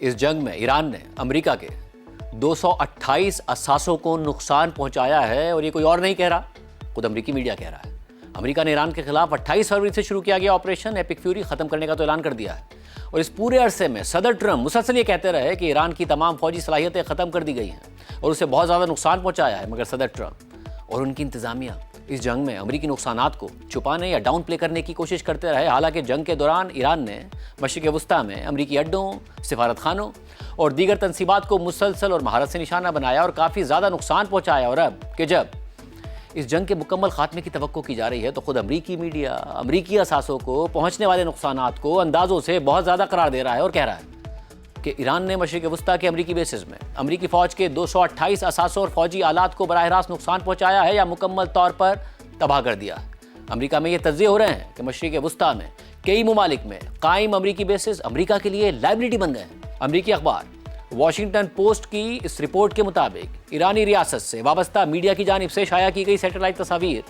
اس جنگ میں ایران نے امریکہ کے 228 اثاثوں کو نقصان پہنچایا ہے، اور یہ کوئی اور نہیں کہہ رہا، خود امریکی میڈیا کہہ رہا ہے۔ امریکہ نے ایران کے خلاف 28 فروری سے شروع کیا گیا آپریشن ایپک فیوری ختم کرنے کا تو اعلان کر دیا ہے، اور اس پورے عرصے میں صدر ٹرمپ مسلسل یہ کہتے رہے کہ ایران کی تمام فوجی صلاحیتیں ختم کر دی گئی ہیں اور اسے بہت زیادہ نقصان پہنچایا ہے، مگر صدر ٹرمپ اور ان کی انتظامیہ اس جنگ میں امریکی نقصانات کو چھپانے یا ڈاؤن پلے کرنے کی کوشش کرتے رہے۔ حالانکہ جنگ کے دوران ایران نے مشرق وسطیٰ میں امریکی اڈوں، سفارت خانوں اور دیگر تنصیبات کو مسلسل اور مہارت سے نشانہ بنایا اور کافی زیادہ نقصان پہنچایا، اور اب کہ جب اس جنگ کے مکمل خاتمے کی توقع کی جا رہی ہے تو خود امریکی میڈیا امریکی اثاثوں کو پہنچنے والے نقصانات کو اندازوں سے بہت زیادہ قرار دے رہا ہے اور کہہ رہا ہے کہ ایران نے مشرق وسطیٰ کے امریکی بیسز میں امریکی فوج کے 228 اثاثوں اور فوجی آلات کو براہ راست نقصان پہنچایا ہے یا مکمل طور پر تباہ کر دیا ہے۔ امریکہ میں یہ تجزیے ہو رہے ہیں کہ مشرق وسطیٰ میں کئی ممالک میں قائم امریکی بیسز امریکہ کے لیے لائبلٹی بن گئے ہیں۔ امریکی اخبار واشنگٹن پوسٹ کی اس رپورٹ کے مطابق ایرانی ریاست سے وابستہ میڈیا کی جانب سے شائع کی گئی سیٹلائٹ تصاویر،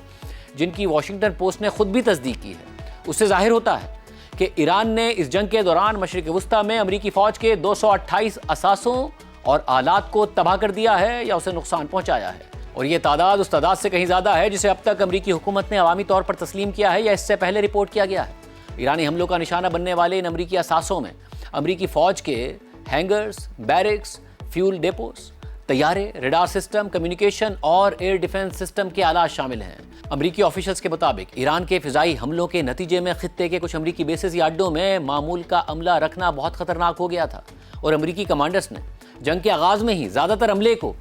جن کی واشنگٹن پوسٹ نے خود بھی تصدیق کی ہے، اس سے ظاہر ہوتا ہے کہ ایران نے اس جنگ کے دوران مشرق وسطیٰ میں امریکی فوج کے 228 اثاثوں اور آلات کو تباہ کر دیا ہے یا اسے نقصان پہنچایا ہے، اور یہ تعداد اس تعداد سے کہیں زیادہ ہے جسے اب تک امریکی حکومت نے عوامی طور پر تسلیم کیا ہے یا اس سے پہلے رپورٹ کیا گیا ہے۔ ایرانی حملوں کا نشانہ بننے والے ان امریکی اثاثوں میں امریکی فوج کے ہینگرز، بیرکس، فیول ڈیپوز، طیارے، ریڈار سسٹم، کمیونیکیشن اور ایئر ڈیفنس سسٹم کے آلات شامل ہیں۔ امریکی آفیشلز کے مطابق ایران کے فضائی حملوں کے نتیجے میں خطے کے کچھ امریکی بیسز یا اڈوں میں معمول کا عملہ رکھنا بہت خطرناک ہو گیا تھا، اور امریکی کمانڈرز نے جنگ کے آغاز میں ہی زیادہ تر عملے کو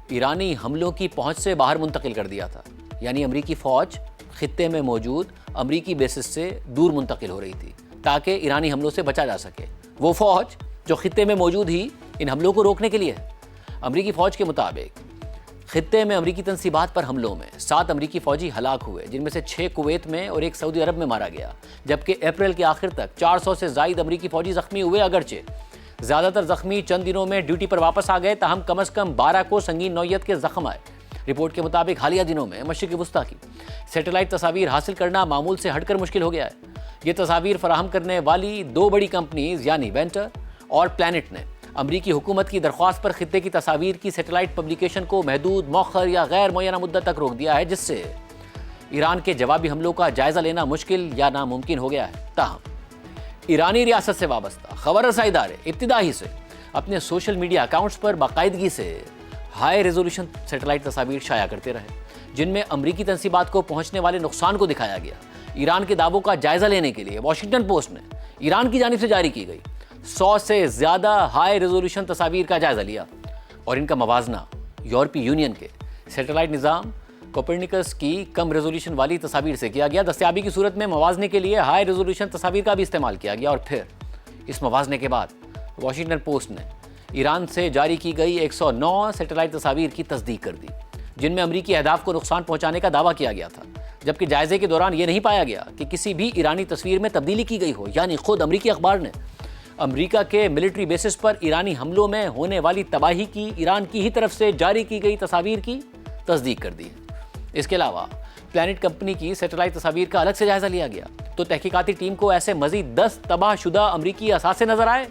ایرانی حملوں کی پہنچ سے باہر منتقل کر دیا تھا، یعنی امریکی فوج خطے میں موجود امریکی بیسز سے دور منتقل ہو رہی تھی تاکہ ایرانی حملوں سے بچا جا سکے، وہ فوج جو خطے میں موجود ہی ان حملوں کو روکنے کے لیے ہے۔ امریکی فوج کے مطابق خطے میں امریکی تنصیبات پر حملوں میں 7 امریکی فوجی ہلاک ہوئے، جن میں سے 6 کویت میں اور 1 سعودی عرب میں مارا گیا، جبکہ اپریل کے آخر تک 400 سے زائد امریکی فوجی زخمی ہوئے۔ اگرچہ زیادہ تر زخمی چند دنوں میں ڈیوٹی پر واپس آ گئے، تاہم کم از کم 12 کو سنگین نوعیت کے زخم آئے۔ رپورٹ کے مطابق حالیہ دنوں میں مشرق وسطیٰ کی سیٹلائٹ تصاویر حاصل کرنا معمول سے ہٹ کر مشکل ہو گیا ہے۔ یہ تصاویر فراہم کرنے والی 2 بڑی کمپنیز یعنی وینٹر اور پلانٹ نے امریکی حکومت کی درخواست پر خطے کی تصاویر کی سیٹلائٹ پبلیکیشن کو محدود، مؤخر یا غیر معینہ مدت تک روک دیا ہے، جس سے ایران کے جوابی حملوں کا جائزہ لینا مشکل یا ناممکن ہو گیا ہے۔ تاہم ایرانی ریاست سے وابستہ خبر رسائی ادارے ابتدائی سے اپنے سوشل میڈیا اکاؤنٹس پر باقاعدگی سے ہائی ریزولوشن سیٹلائٹ تصاویر شائع کرتے رہے، جن میں امریکی تنصیبات کو پہنچنے والے نقصان کو دکھایا گیا۔ ایران کے دعووں کا جائزہ لینے کے لیے واشنگٹن پوسٹ نے ایران کی جانب سے جاری کی گئی 100 سے زیادہ ہائی ریزولوشن تصاویر کا جائزہ لیا، اور ان کا موازنہ یورپی یونین کے سیٹلائٹ نظام کوپرنیکس کی کم ریزولوشن والی تصاویر سے کیا گیا۔ دستیابی کی صورت میں موازنے کے لیے ہائی ریزولوشن تصاویر کا بھی استعمال کیا گیا، اور پھر اس موازنے کے بعد واشنگٹن پوسٹ نے ایران سے جاری کی گئی 109 سیٹلائٹ تصاویر کی تصدیق کر دی، جن میں امریکی اہداف کو نقصان پہنچانے کا دعویٰ کیا گیا تھا، جبکہ جائزے کے دوران یہ نہیں پایا گیا کہ کسی بھی ایرانی تصویر میں تبدیلی کی گئی ہو، یعنی خود امریکی اخبار نے امریکہ کے ملٹری بیسز پر ایرانی حملوں میں ہونے والی تباہی کی ایران کی ہی طرف سے جاری کی گئی تصاویر کی تصدیق کر دی۔ اس کے علاوہ پلانٹ کمپنی کی سیٹلائٹ تصاویر کا الگ سے جائزہ لیا گیا تو تحقیقاتی ٹیم کو ایسے مزید 10 تباہ شدہ امریکی اثاثے نظر آئے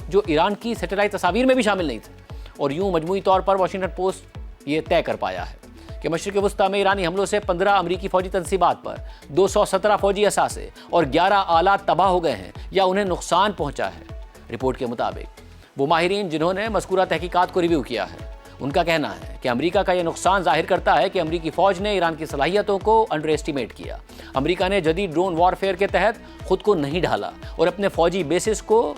جو ایران کی سیٹلائٹ تصاویر میں بھی شامل نہیں تھے، اور یوں مجموعی طور پر واشنگٹن پوسٹ یہ طے کر پایا ہے کہ مشرق وسطیٰ میں ایرانی حملوں سے 15 امریکی فوجی تنصیبات پر 217 فوجی اثاثے اور 11 آلات تباہ ہو گئے ہیں یا انہیں نقصان پہنچا ہے۔ رپورٹ کے مطابق وہ ماہرین جنہوں نے مذکورہ تحقیقات کو ریویو کیا ہے، ان کا کہنا ہے کہ امریکہ کا یہ نقصان ظاہر کرتا ہے کہ امریکی فوج نے ایران کی صلاحیتوں کو انڈر ایسٹیمیٹ کیا۔ امریکہ نے جدید ڈرون وارفیئر کے تحت خود کو نہیں ڈھالا اور اپنے فوجی بیسز کو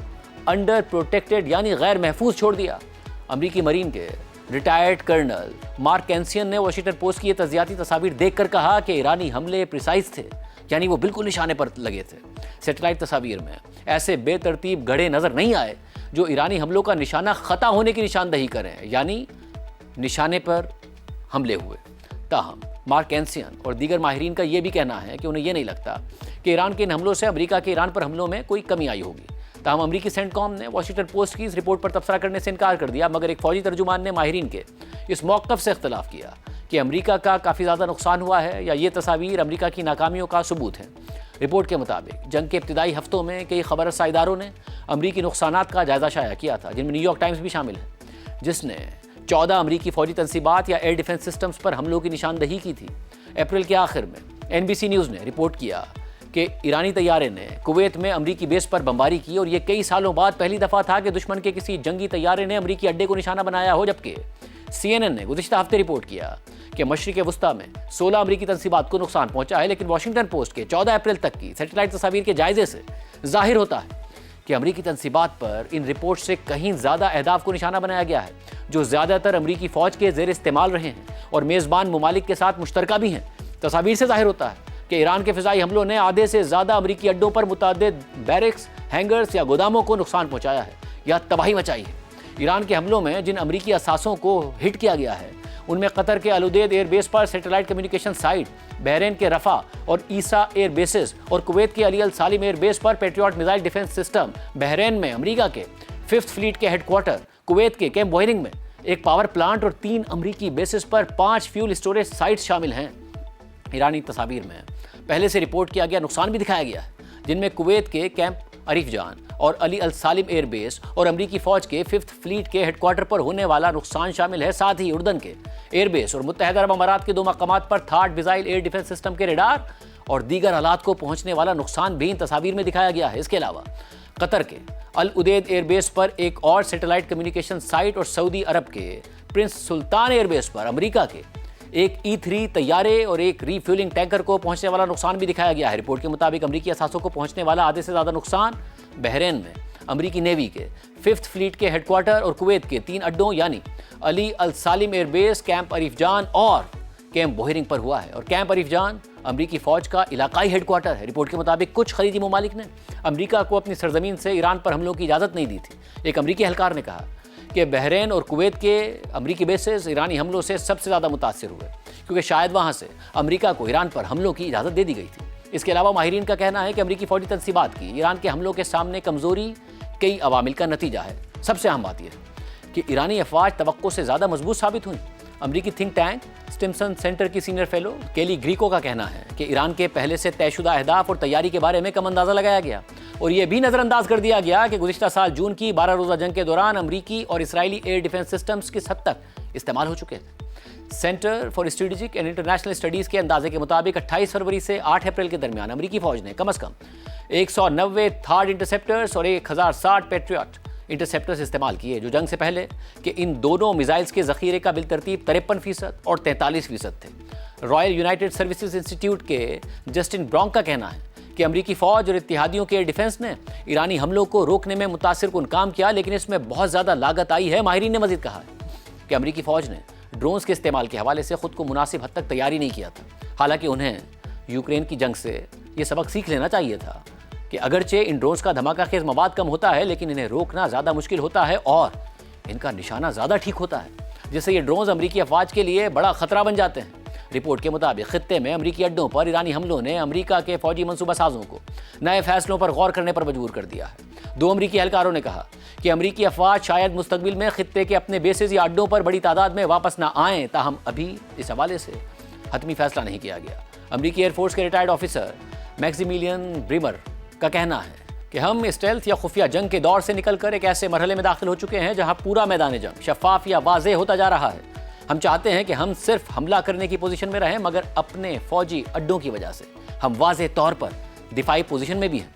انڈر پروٹیکٹڈ یعنی غیر محفوظ چھوڑ دیا۔ امریکی مرین کے ریٹائرڈ کرنل مارک کینسین نے واشنگٹن پوسٹ کی یہ تجزیاتی تصاویر دیکھ کر کہا کہ ایرانی حملے پریسائز تھے، یعنی وہ بالکل نشانے پر لگے تھے۔ سیٹلائٹ تصاویر میں ایسے بے ترتیب گڑھے نظر نہیں آئے جو ایرانی حملوں کا نشانہ خطا ہونے کی نشاندہی کریں، یعنی نشانے پر حملے ہوئے۔ تاہم مارک کینسین اور دیگر ماہرین کا یہ بھی کہنا ہے کہ انہیں یہ نہیں لگتا کہ ایران کے ان حملوں سے امریکہ کے ایران پر حملوں میں کوئی کمی آئی ہوگی۔ تاہم امریکی سینٹ کام نے واشنگٹن پوسٹ کی اس رپورٹ پر تبصرہ کرنے سے انکار کر دیا، مگر ایک فوجی ترجمان نے ماہرین کے اس موقف سے اختلاف کیا کہ امریکہ کا کافی زیادہ نقصان ہوا ہے یا یہ تصاویر امریکہ کی ناکامیوں کا ثبوت ہیں۔ رپورٹ کے مطابق جنگ کے ابتدائی ہفتوں میں کئی خبر رساں اداروں نے امریکی نقصانات کا جائزہ شائع کیا تھا، جن میں نیو یارک ٹائمز بھی شامل ہے، جس نے 14 امریکی فوجی تنصیبات یا ایئر ڈیفنس سسٹمز پر حملوں کی نشاندہی کی تھی۔ اپریل کے آخر میں NBC نیوز نے رپورٹ کیا کہ ایرانی طیارے نے کویت میں امریکی بیس پر بمباری کی، اور یہ کئی سالوں بعد پہلی دفعہ تھا کہ دشمن کے کسی جنگی طیارے نے امریکی اڈے کو نشانہ بنایا ہو، جبکہ CNN نے گزشتہ ہفتے رپورٹ کیا کہ مشرق وسطیٰ میں 16 امریکی تنصیبات کو نقصان پہنچا ہے، لیکن واشنگٹن پوسٹ کے 14 اپریل تک کی سیٹلائٹ تصاویر کے جائزے سے ظاہر ہوتا ہے کہ امریکی تنصیبات پر ان رپورٹ سے کہیں زیادہ اہداف کو نشانہ بنایا گیا ہے، جو زیادہ تر امریکی فوج کے زیر استعمال رہے ہیں اور میزبان ممالک کے ساتھ مشترکہ بھی ہیں۔ تصاویر سے ظاہر ہوتا ہے کہ ایران کے فضائی حملوں نے آدھے سے زیادہ امریکی اڈوں پر متعدد بیرکس، ہینگرز یا گوداموں کو نقصان پہنچایا ہے یا تباہی مچائی ہے۔ ایران کے حملوں میں جن امریکی اثاثوں کو ہٹ کیا گیا ہے ان میں قطر کے العدید ایئر بیس پر سیٹلائٹ کمیونیکیشن سائٹ، بحرین کے رفح اور عیسیٰ ایئر بیسز، اور کویت کے علی السالم ایئر بیس پر patriot missile defence system, Bahrain میں امریکہ کے 5th فلیٹ کے ہیڈ کوارٹر، کویت کے کیمپ بوہرنگ میں ایک پاور پلانٹ اور 3 امریکی بیسز پر 5 فیول اسٹوریج سائٹس شامل ہیں۔ ایرانی تصاویر میں پہلے سے رپورٹ کیا گیا نقصان بھی دکھایا گیا ہے، جن میں کویت کے کیمپ عریف جان اور علی السالم ایئر بیس اور امریکی فوج کے 5th فلیٹ کے ہیڈ کوارٹر پر ہونے والا نقصان شامل ہے۔ ساتھ ہی اردن کے ایئر بیس اور متحدہ عرب امارات کے 2 مقامات پر تھاڈ میزائل ایئر ڈیفنس سسٹم کے ریڈار اور دیگر آلات کو پہنچنے والا نقصان بھی ان تصاویر میں دکھایا گیا ہے۔ اس کے علاوہ قطر کے العدید ایئر بیس پر ایک اور سیٹلائٹ کمیونیکیشن سائٹ اور سعودی عرب کے پرنس سلطان ایئر بیس پر امریکہ کے ایک E-3 طیارے اور ایک ری فیولنگ ٹینکر کو پہنچنے والا نقصان بھی دکھایا گیا ہے۔ رپورٹ کے مطابق امریکی اثاثوں کو پہنچنے والا آدھے سے زیادہ نقصان بحرین میں امریکی نیوی کے 5th فلیٹ کے ہیڈ کوارٹر اور کویت کے 3 اڈوں یعنی علی السالم ایئر بیس، کیمپ عریف جان اور کیمپ بوہرنگ پر ہوا ہے، اور کیمپ عریف جان امریکی فوج کا علاقائی ہیڈ کوارٹر ہے۔ رپورٹ کے مطابق کچھ خلیجی ممالک نے امریکہ کو اپنی سرزمین سے ایران پر حملوں کی اجازت نہیں دی تھی۔ ایک امریکی اہلکار نے کہا کہ بحرین اور کویت کے امریکی بیسز ایرانی حملوں سے سب سے زیادہ متاثر ہوئے، کیونکہ شاید وہاں سے امریکہ کو ایران پر حملوں کی اجازت دے دی گئی تھی۔ اس کے علاوہ ماہرین کا کہنا ہے کہ امریکی فوجی تنصیبات کی ایران کے حملوں کے سامنے کمزوری کئی عوامل کا نتیجہ ہے۔ سب سے اہم بات یہ ہے کہ ایرانی افواج توقع سے زیادہ مضبوط ثابت ہوئیں۔ امریکی تھنک ٹینک اسٹمسن سینٹر کی سینئر فیلو کیلی گریکو کا کہنا ہے کہ ایران کے پہلے سے طے شدہ اہداف اور تیاری کے بارے میں کم اندازہ لگایا گیا، اور یہ بھی نظر انداز کر دیا گیا کہ گزشتہ سال جون کی 12 روزہ جنگ کے دوران امریکی اور اسرائیلی ایئر ڈیفنس سسٹمز کس حد تک استعمال ہو چکے تھے۔ Centre for strategic and international studies کے اندازے کے مطابق 28 فروری سے 8 اپریل کے درمیان امریکی فوج نے کم از کم 190 تھاڈ انٹرسیپٹرز اور 1060 پیٹریوٹ انٹرسیپٹرز استعمال کیے، جو جنگ سے پہلے کہ ان دونوں میزائلز کے ذخیرے کا بالترتیب 53% اور 43% تھے۔ رائل یونائٹڈ سروسز انسٹیٹیوٹ کے جسٹن برانک کا کہنا ہے کہ امریکی فوج اور اتحادیوں کے ایئر ڈیفنس نے ایرانی حملوں کو روکنے میں متاثر کن کام کیا، لیکن اس میں بہت زیادہ لاگت آئی ہے۔ ماہرین نے مزید کہا ہے کہ امریکی فوج نے ڈرونز کے استعمال کے حوالے سے خود کو مناسب حد تک تیاری نہیں کیا تھا، حالانکہ انہیں یوکرین کی جنگ سے یہ سبق سیکھ لینا چاہیے تھا کہ اگرچہ ان ڈرونز کا دھماکہ خیز مواد کم ہوتا ہے، لیکن انہیں روکنا زیادہ مشکل ہوتا ہے اور ان کا نشانہ زیادہ ٹھیک ہوتا ہے، جس سے یہ ڈرونز امریکی افواج کے لیے بڑا خطرہ بن جاتے ہیں۔ رپورٹ کے مطابق خطے میں امریکی اڈوں پر ایرانی حملوں نے امریکہ کے فوجی منصوبہ سازوں کو نئے فیصلوں پر غور کرنے پر مجبور کر دیا ہے۔ 2 امریکی اہلکاروں نے کہا کہ امریکی افواج شاید مستقبل میں خطے کے اپنے بیسز یا اڈوں پر بڑی تعداد میں واپس نہ آئیں، تاہم ابھی اس حوالے سے حتمی فیصلہ نہیں کیا گیا۔ امریکی ایئر فورس کے ریٹائرڈ آفیسر میکسیمیلین بریمر کا کہنا ہے کہ ہم اسٹیلتھ یا خفیہ جنگ کے دور سے نکل کر ایک ایسے مرحلے میں داخل ہو چکے ہیں جہاں پورا میدان جنگ شفاف یا واضح ہوتا جا رہا ہے۔ ہم چاہتے ہیں کہ ہم صرف حملہ کرنے کی پوزیشن میں رہیں، مگر اپنے فوجی اڈوں کی وجہ سے ہم واضح طور پر دفاعی پوزیشن میں بھی ہیں۔